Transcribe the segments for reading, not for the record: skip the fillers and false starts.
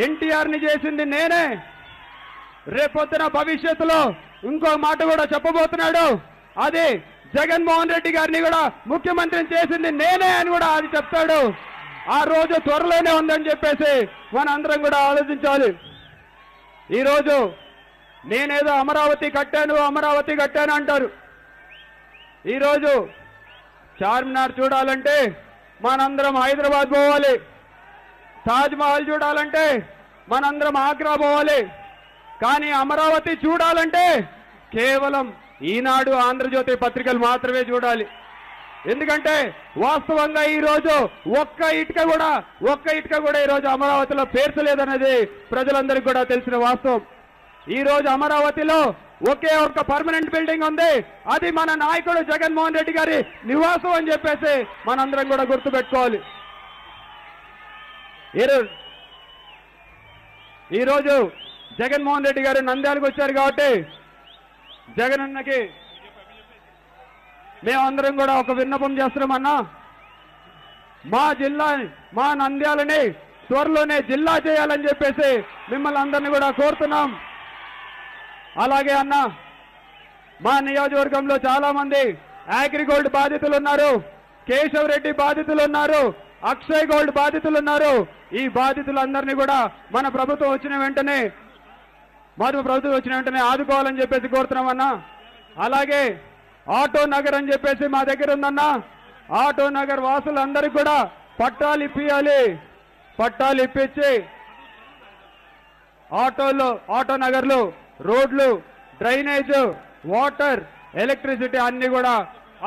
ఎన్టీఆర్ని చేసింది నేనే. రేపొద్దున భవిష్యత్తులో ఇంకో మాట కూడా చెప్పబోతున్నాడు, అది జగన్మోహన్ రెడ్డి గారిని కూడా ముఖ్యమంత్రిని చేసింది నేనే అని కూడా అది చెప్తాడు. ఆ రోజు త్వరలోనే ఉందని చెప్పేసి మనందరం కూడా ఆలోచించాలి. ఈరోజు నేనేదో అమరావతి కట్టాను అంటారు. ఈరోజు చార్మినార్ చూడాలంటే మనందరం హైదరాబాద్ పోవాలి, తాజ్మహల్ చూడాలంటే మనందరం ఆగ్రా పోవాలి. కానీ అమరావతి చూడాలంటే కేవలం ఈనాడు, ఆంధ్రజ్యోతి పత్రికలు మాత్రమే చూడాలి. ఎందుకంటే వాస్తవంగా ఈరోజు ఒక్క ఇటుక కూడా ఈరోజు అమరావతిలో పేర్చలేదనేది ప్రజలందరికీ కూడా తెలిసిన వాస్తవం. ఈరోజు అమరావతిలో ఒకే ఒక్క పర్మనెంట్ బిల్డింగ్ ఉంది, అది మన నాయకుడు జగన్మోహన్ రెడ్డి గారి నివాసం అని చెప్పేసి మనందరం కూడా గుర్తుపెట్టుకోవాలి. ఈరోజు జగన్మోహన్ రెడ్డి గారు నంద్యాలకు వచ్చారు కాబట్టి జగనన్నకి మేమందరం కూడా ఒక విన్నపం చేస్తున్నామన్నా, మా నంద్యాలని త్వరలోనే జిల్లా చేయాలని చెప్పేసి మిమ్మల్ని అందరినీ కూడా కోరుతున్నాం. అలాగే అన్న, మా నియోజకవర్గంలో చాలా మంది అగ్రిగోల్డ్ బాధితులు ఉన్నారు, కేశవ్ రెడ్డి బాధితులు ఉన్నారు, అక్షయ్ గోల్డ్ బాధితులు ఉన్నారు. ఈ బాధితులందరినీ కూడా మన ప్రభుత్వం వచ్చిన వెంటనే ఆదుకోవాలని చెప్పేసి కోరుతున్నామన్నా. అలాగే ఆటో నగర్ అని చెప్పేసి మా దగ్గర ఉందన్నా, ఆటో నగర్ వాసులందరికీ కూడా పట్టాలు ఇప్పియాలి. పట్టాలు ఇప్పించి ఆటో నగర్లు రోడ్లు, డ్రైనేజ్, వాటర్, ఎలక్ట్రిసిటీ అన్ని కూడా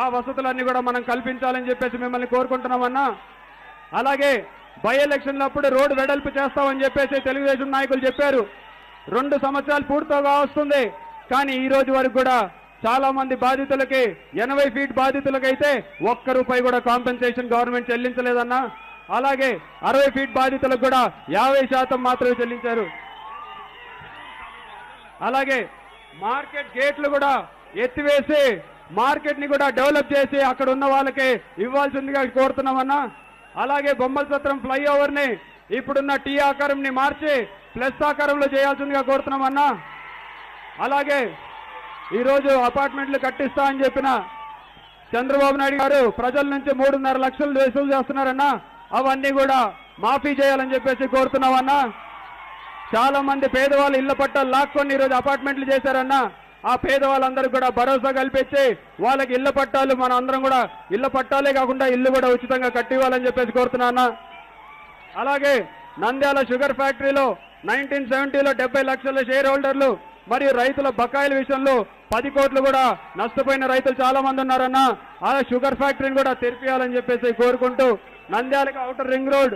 ఆ వసతులన్నీ కూడా మనం కల్పించాలని చెప్పేసి మిమ్మల్ని కోరుకుంటున్నామన్నా. అలాగే బై ఎలక్షన్లప్పుడు రోడ్డు వెడల్పు చేస్తామని చెప్పేసి తెలుగుదేశం నాయకులు చెప్పారు. 2 సంవత్సరాలు పూర్తిగా వస్తుంది, కానీ ఈ రోజు వరకు కూడా చాలా మంది బాధితులకి 80 ఫీట్ బాధితులకైతే ₹1 కూడా కాంపెన్సేషన్ గవర్నమెంట్ చెల్లించలేదన్నా. అలాగే 60 ఫీట్ బాధితులకు కూడా 50% మాత్రమే చెల్లించారు. అలాగే మార్కెట్ గేట్లు కూడా ఎత్తివేసి మార్కెట్ ని కూడా డెవలప్ చేసి అక్కడ ఉన్న వాళ్ళకి ఇవ్వాల్సిందిగా కోరుతున్నామన్నా. అలాగే బొమ్మల సత్రం ఫ్లైఓవర్ ని ఇప్పుడున్న టీ ఆకారం ని మార్చి ప్లస్ ఆకారంలో చేయాల్సిందిగా కోరుతున్నామన్నా. అలాగే ఈరోజు అపార్ట్మెంట్లు కట్టిస్తా అని చెప్పిన చంద్రబాబు నాయుడు గారు ప్రజల నుంచి 3.5 లక్షలు వసూలు చేస్తున్నారన్నా, అవన్నీ కూడా మాఫీ చేయాలని చెప్పేసి కోరుతున్నామన్నా. చాలా మంది పేదవాళ్ళు ఇళ్ల పట్టాలు లాక్కొని ఈరోజు అపార్ట్మెంట్లు చేశారన్నా, ఆ పేదవాళ్ళందరూ కూడా భరోసా కల్పించి వాళ్ళకి ఇళ్ల పట్టాలు మన అందరం కూడా ఇళ్ల పట్టాలే కాకుండా ఇల్లు కూడా ఉచితంగా కట్టివ్వాలని చెప్పేసి కోరుతున్నా. అలాగే నంద్యాల షుగర్ ఫ్యాక్టరీలో 1970లో 70 లక్షల షేర్ హోల్డర్లు మరియు రైతుల బకాయిల విషయంలో 10 కోట్లు కూడా నష్టపోయిన రైతులు చాలా మంది ఉన్నారన్నా, ఆ షుగర్ ఫ్యాక్టరీని కూడా తెరిపియాలని చెప్పేసి కోరుకుంటూ నంద్యాలకు outer ring road,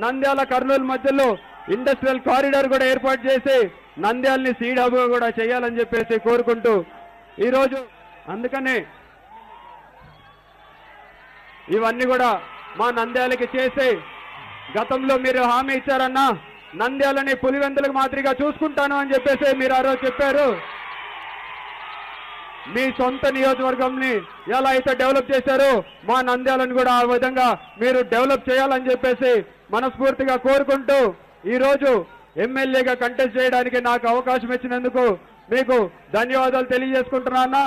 Nandyal Kurnool మధ్యలో ఇండస్ట్రియల్ కారిడార్ కూడా ఏర్పాటు చేసి నంద్యాలని సీడ్ హబ్ కూడా చేయాలని చెప్పేసి కోరుకుంటూ ఈరోజు అందుకనే ఇవన్నీ కూడా మా నంద్యాలకి చేసి గతంలో మీరు హామీ ఇచ్చారన్నా, నంద్యాలని పులివెందులకు మాదిరిగా చూసుకుంటాను అని చెప్పేసి మీరు ఆ రోజు చెప్పారు. మీ సొంత నియోజకవర్గంని ఎలా అయితే డెవలప్ చేశారో మా నంద్యాలను కూడా ఆ విధంగా మీరు డెవలప్ చేయాలని చెప్పేసి మనస్ఫూర్తిగా కోరుకుంటూ ఈరోజు ఎమ్మెల్యేగా కంటెస్ట్ చేయడానికి నాకు అవకాశం ఇచ్చినందుకు మీకు ధన్యవాదాలు తెలియజేసుకుంటున్నా.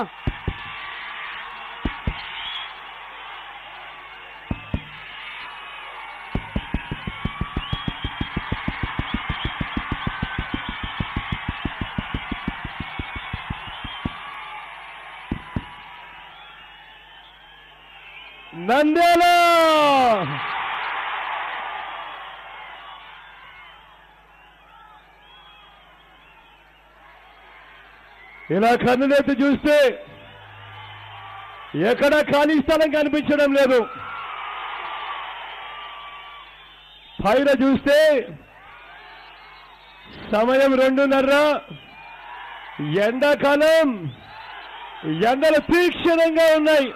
నంద్యాల ఇలా కన్నులెత్తి చూస్తే ఎక్కడ ఖాళీ స్థలం కనిపించడం లేదు. పైన చూస్తే సమయం 2:30, ఎండాకాలం, ఎండలు తీక్షణంగా ఉన్నాయి.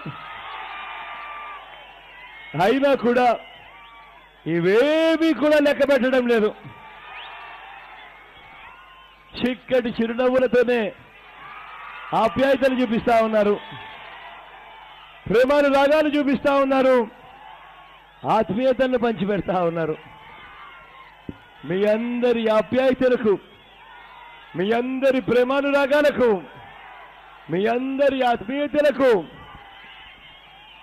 అయినా కూడా ఇవేమీ కూడా లెక్క పెట్టడం లేదు. చిక్కటి చిరునవ్వులతోనే ఆప్యాయతలు చూపిస్తా ఉన్నారు, ప్రేమాను రాగాలు చూపిస్తా ఉన్నారు, ఆత్మీయతలను పంచిపెడతా ఉన్నారు. మీ అందరి ఆప్యాయతలకు, మీ అందరి ప్రేమానురాగాలకు, మీ అందరి ఆత్మీయతలకు,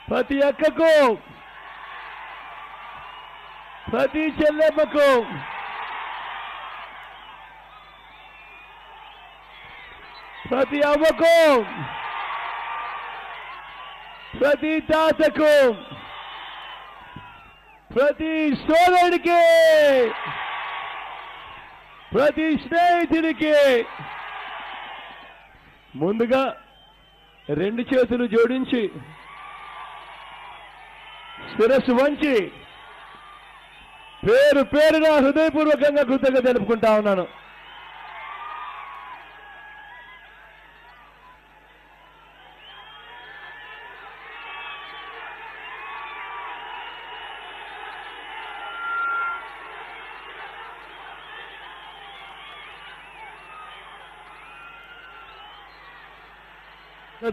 ప్రతి అక్కకు, ప్రతి చెల్లెమ్మకు, ప్రతి అవ్వకు, ప్రతి తాతకు, ప్రతి సోదరుడికి, ప్రతి స్నేహితుడికి ముందుగా రెండు చేతులు జోడించి శిరస్సు వంచి పేరు పేరున హృదయపూర్వకంగా కృతజ్ఞత తెలుపుకుంటా ఉన్నాను.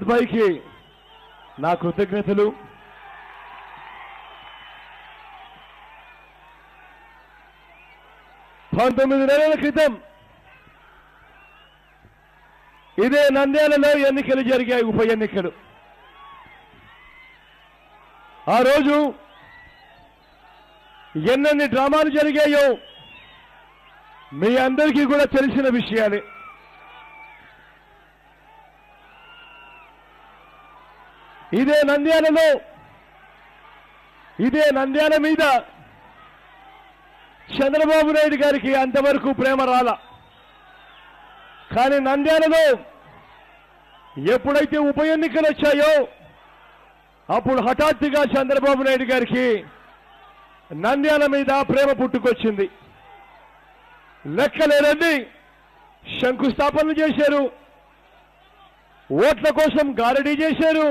పైకి నా కృతజ్ఞతలు. పంతొమ్మిది నెలల క్రితం ఇదే నంద్యాలలో ఎన్నికలు జరిగాయి, ఉప ఎన్నికలు. ఆ రోజు ఎన్నెన్ని డ్రామాలు జరిగాయో మీ అందరికీ కూడా తెలిసిన విషయాలే. ఇదే నంద్యాల మీద చంద్రబాబు నాయుడు గారికి అంతవరకు ప్రేమ రాల. కానీ నంద్యాలలో ఎప్పుడైతే ఉప ఎన్నికలు వచ్చాయో అప్పుడు హఠాత్తుగా చంద్రబాబు నాయుడు గారికి నంద్యాల మీద ప్రేమ పుట్టుకొచ్చింది. లెక్కలేనండి శంకుస్థాపనలు చేశారు, ఓట్ల కోసం గారడీ చేశారు,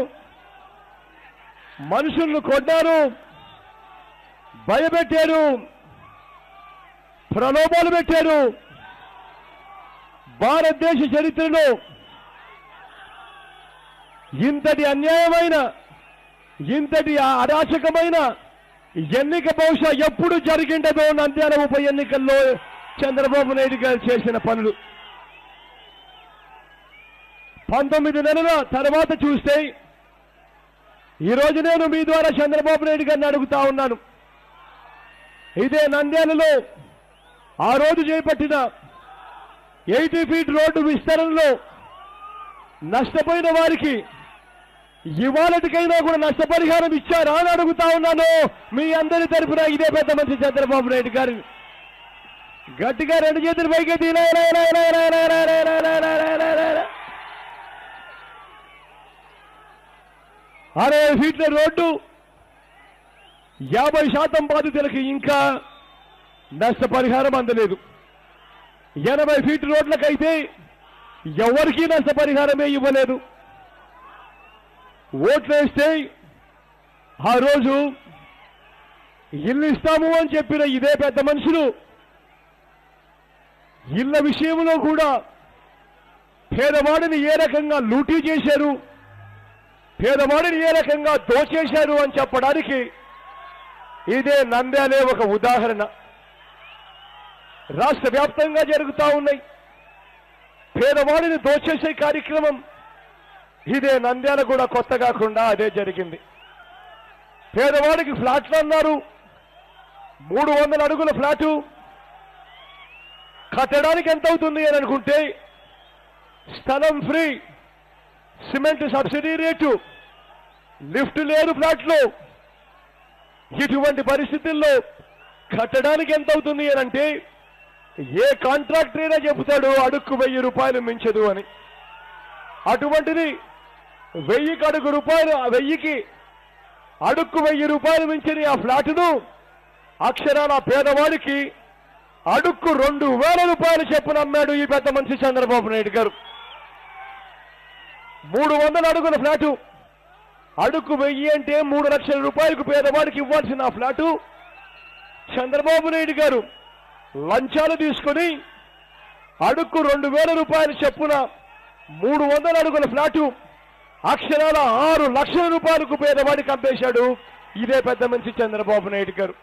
మనుషులను కొట్టారు, భయపెట్టారు, ప్రలోభాలు పెట్టారు. భారతదేశ చరిత్రలో ఇంతటి అన్యాయమైన, ఇంతటి అరాచకమైన ఎన్నిక బహుశా ఎప్పుడు జరిగిండదో నంద్యాల ఉప ఎన్నికల్లో చంద్రబాబు నాయుడు గారు చేసిన పనులు. 19 నెలల తర్వాత చూస్తే ఈరోజు నేను మీ ద్వారా చంద్రబాబు నాయుడు గారిని అడుగుతా ఉన్నాను. ఇదే నంద్యాలలో ఆ రోజు చేపట్టిన 80 ఫీట్ రోడ్డు విస్తరణలో నష్టపోయిన వారికి ఇవాళటికైనా కూడా నష్టపరిహారం ఇచ్చారా అని అడుగుతా ఉన్నాను మీ అందరి తరఫున. ఇదే పెద్ద మనిషి చంద్రబాబు నాయుడు గారు గట్టిగా రెండు చేతులు పైకెత్తి 60 ఫీట్ల రోడ్డు 50% బాధితులకి ఇంకా నష్టపరిహారం అందలేదు. 80 ఫీట్ రోడ్లకైతే ఎవరికీ నష్టపరిహారమే ఇవ్వలేదు. ఓట్లేస్తే ఆ రోజు ఇల్లు ఇస్తాము అని చెప్పిన ఇదే పెద్ద మనుషులు ఇళ్ల విషయంలో కూడా పేదవాడిని ఏ రకంగా లూటీ చేశారు, పేదవాడిని ఏ రకంగా దోచేశారు అని చెప్పడానికి ఇదే నంద్యాలే ఒక ఉదాహరణ. రాష్ట్ర వ్యాప్తంగా జరుగుతూ ఉన్నాయి పేదవాడిని దోచేసే కార్యక్రమం. ఇదే నంద్యాల కూడా కొత్త కాకుండా అదే జరిగింది. పేదవాడికి ఫ్లాట్లు అన్నారు, 300 అడుగుల ఫ్లాటు కట్టడానికి ఎంత అవుతుంది అని అనుకుంటే స్థలం free, cement subsidy rate, lift లేదు ఫ్లాట్లో. ఇటువంటి పరిస్థితుల్లో కట్టడానికి ఎంత అవుతుంది అని అంటే ఏ కాంట్రాక్టర్ అయినా చెబుతాడు అడుక్కు 1000 రూపాయలు మించదు అని. అటువంటిది 1000కి అడుగు రూపాయలు, 1000కి అడుక్కు 1000 రూపాయలు మించని ఆ ఫ్లాటును అక్షరాల పేదవాడికి అడుక్కు 2000 రూపాయలు చెప్పున అమ్మాడు ఈ పెద్ద మనిషి చంద్రబాబు నాయుడు గారు. 300 అడుగుల ఫ్లాటు అడుక్కు 1000 అంటే 3 లక్షల రూపాయలకు పేదవాడికి ఇవ్వాల్సిన ఆ ఫ్లాటు చంద్రబాబు నాయుడు గారు లంచాలు తీసుకుని అడుక్కు 2000 రూపాయలు చెప్పున 300 అడుగుల ఫ్లాటు అక్షరాల 6 లక్షల రూపాయలకు పేదవాడికి అమ్మేశాడు ఇదే పెద్ద మనిషి చంద్రబాబు నాయుడు గారు.